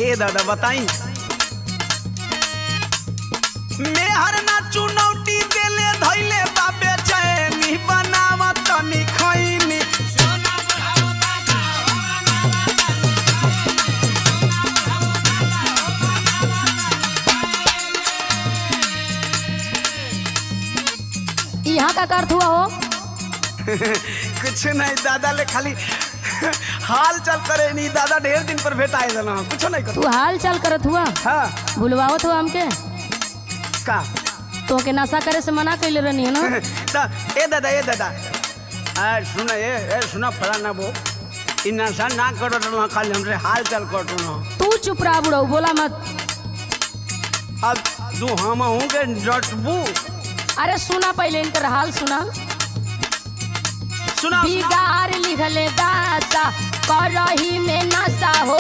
ए दादा बताई मैं हर ना चुनौती देले धइले बाबे चैनी बनावा तनी खैनी यहाँ का अर्थ हुआ हो? कुछ नहीं दादा ले खाली हाल चल करे नहीं दादा ढेर दिन पर भेटाए देना कुछ नहीं कर तू हाल चाल करत हुआ? हाँ भूलवावत हुआ हमके? का तो के नशा करे से मना कैले रहनी है ना? ए दादा सुना फलाना वो इ नशा ना करो ना खाली हमरे हाल चाल करो ना तू चुप रहा बुढ़ऊ, बोला मत। अब तू हम हूँ के डटबू अरे सुना पहले इनकर हाल सुना। सुना बिगाड़ लिखले दासा करही में नशा हो